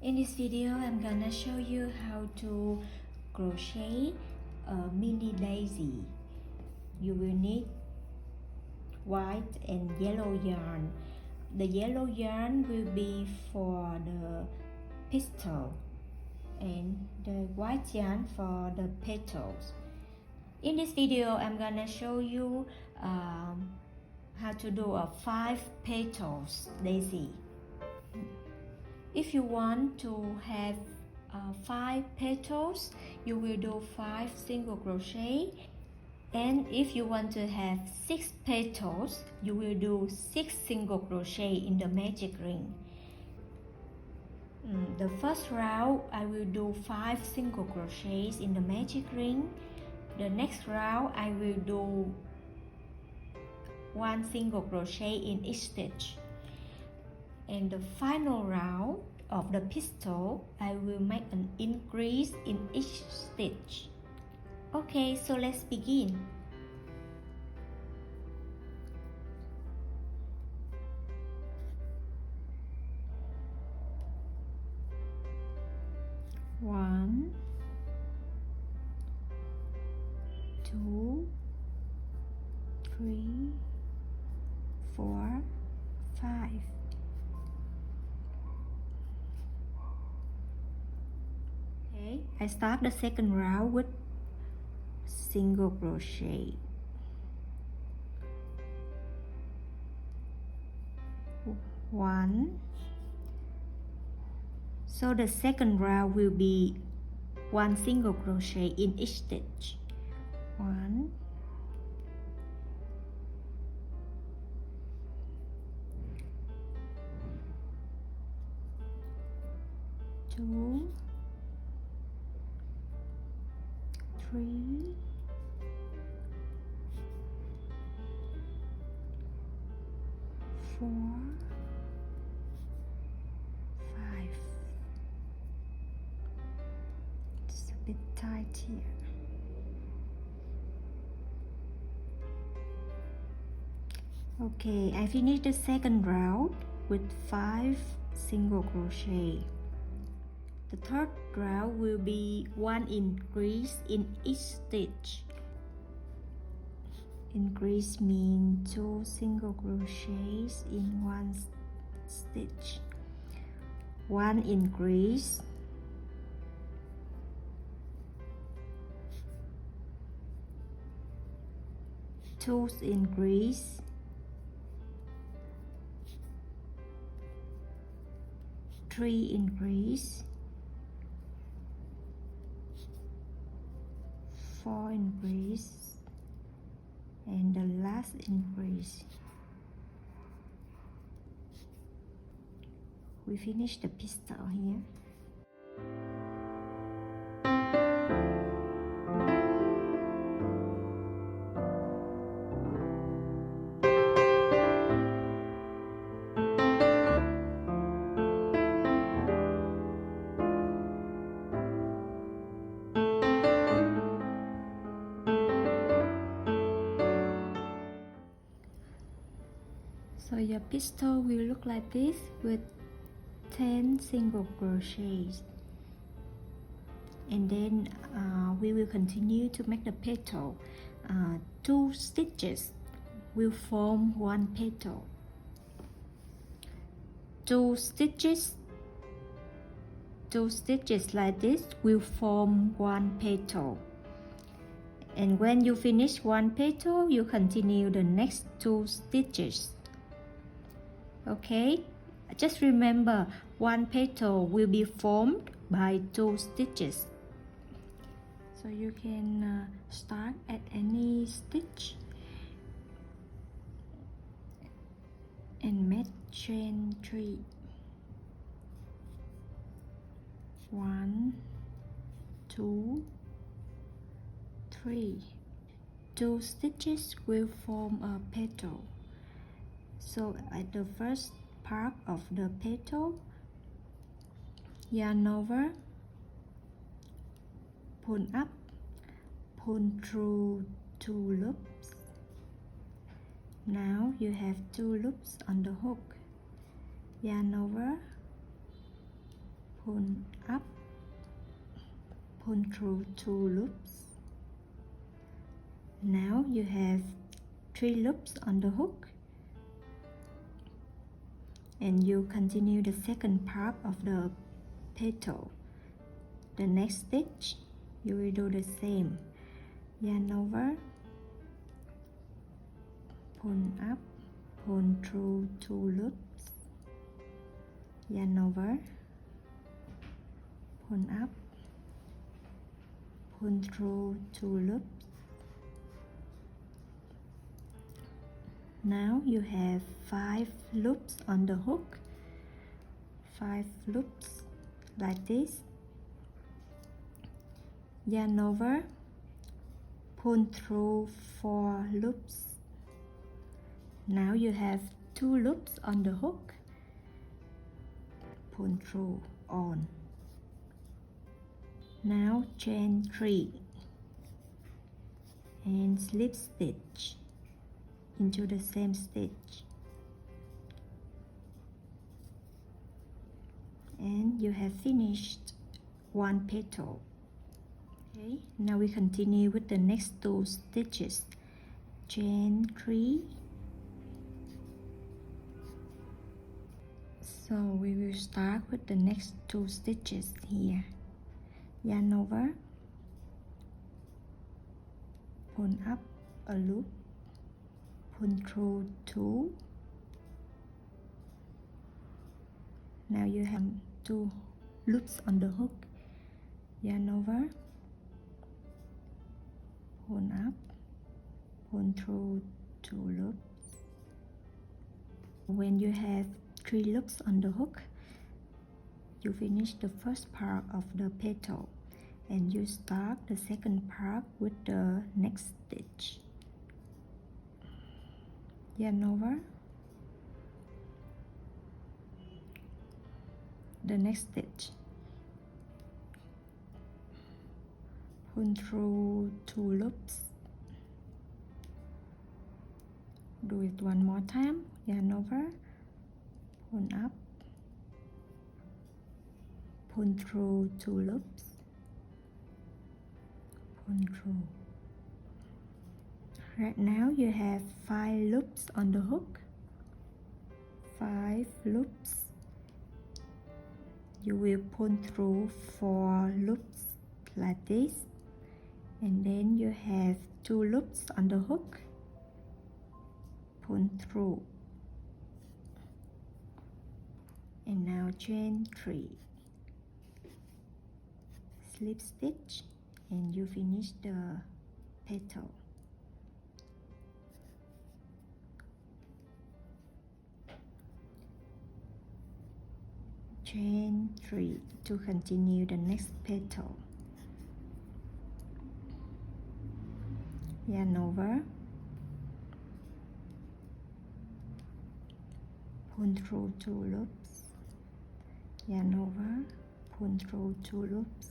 In this video, I'm gonna show you how to crochet a mini daisy. You will need white and yellow yarn. The yellow yarn will be for the pistil and the white yarn for the petals. In this video, I'm gonna show you how to do a 5 petals daisy. If you want to have 5 petals, you will do 5 single crochet, and if you want to have 6 petals, you will do 6 single crochet in the magic ring. The first round, I will do 5 single crochets in the magic ring. The next round, I will do 1 single crochet in each stitch. And the final round of the pistil, I will make an increase in each stitch. Okay, so let's begin. One, 2, 3, 4, 5. Okay, I start the second round with single crochet. 1. So the second round will be 1 single crochet in each stitch. 1, 2, 3, 4, 5. It's a bit tight here. Okay, I finished the second round with 5 single crochet. The third round will be 1 increase in each stitch. Increase means 2 single crochets in 1 stitch. 1 increase, 2 increase, 3 increase, 4 increase, and the last increase. We finish the pistil here. So your pistil will look like this with 10 single crochets, and then we will continue to make the petal. 2 stitches will form 1 petal. 2 stitches like this will form 1 petal. And when you finish 1 petal, you continue the next 2 stitches. Okay, just remember 1 petal will be formed by 2 stitches. So you can start at any stitch and make chain 3. 1, 2, 3. 2 stitches will form a petal. So at the first part of the petal, yarn over, pull up, pull through 2 loops. Now you have 2 loops on the hook. Yarn over, pull up, pull through 2 loops. Now you have 3 loops on the hook, and you continue the second part of the petal. The next stitch you will do the same. Yarn over, pull up, pull through 2 loops, yarn over, pull up, pull through 2 loops. Now you have 5 loops on the hook, 5 loops like this. Yarn over, pull through 4 loops. Now you have 2 loops on the hook, pull through on. Now chain 3 and slip stitch into the same stitch, and you have finished 1 petal. Okay, now we continue with the next 2 stitches. Chain 3. So we will start with the next 2 stitches here. Yarn over, pull up a loop, pull through 2. Now you have 2 loops on the hook. Yarn over, pull up, pull through 2 loops. When you have 3 loops on the hook, you finish the first part of the petal, and you start the second part with the next stitch. Yarn over, the next stitch, pull through 2 loops. Do it one more time. Yarn over, pull up, pull through 2 loops, pull through. Right now you have 5 loops on the hook, 5 loops. You will pull through 4 loops like this, and then you have 2 loops on the hook, pull through, and now chain 3, slip stitch, and you finish the petal. Chain 3 to continue the next petal. Yarn over, pull through 2 loops, yarn over, pull through 2 loops,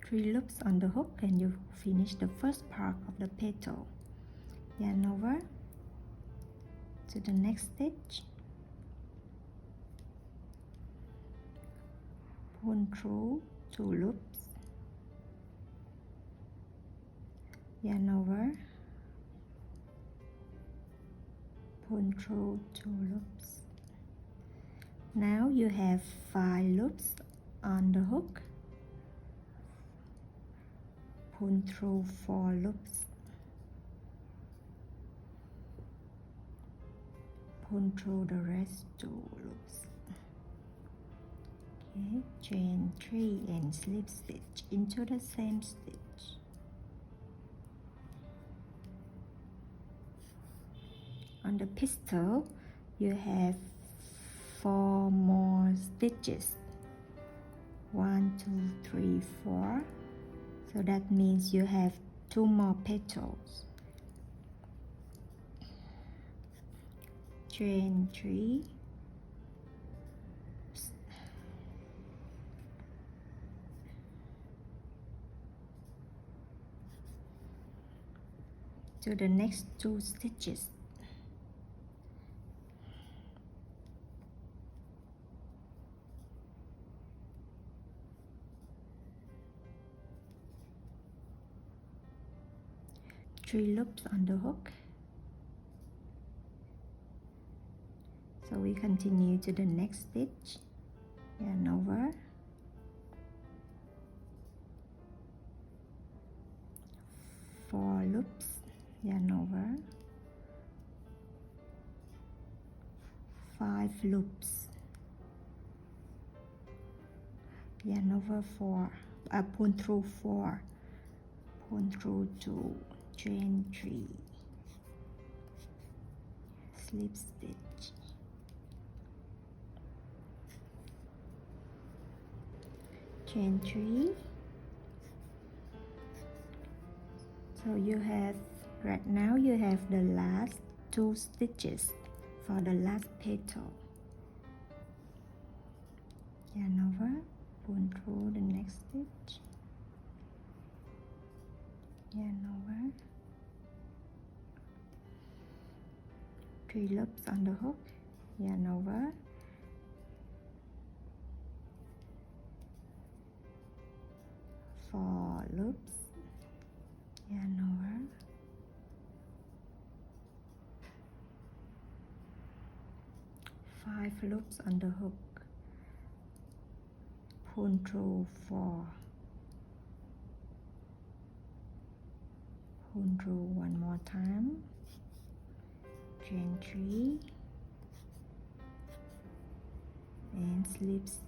3 loops on the hook, and you finish the first part of the petal. Yarn over to the next stitch, pull through 2 loops, yarn over, pull through 2 loops. Now you have 5 loops on the hook, pull through 4 loops, pull through the rest 2 loops. Okay, chain 3 and slip stitch into the same stitch. On the pistol, you have 4 more stitches. 1, 2, 3, 4. So that means you have 2 more petals. Chain 3, to the next 2 stitches. 3 loops on the hook. So we continue to the next stitch, yarn over, 4 loops, yarn over, 5 loops, yarn over 4, pull through 4, pull through 2, chain 3, slip stitch, chain 3. So you have, right now you have the last 2 stitches for the last petal. Yarn over, pull through the next stitch, yarn over, 3 loops on the hook, yarn over, 4 loops, yarn over, 5 loops on the hook, pull through 4, pull through one more time, chain 3, and slip stitch.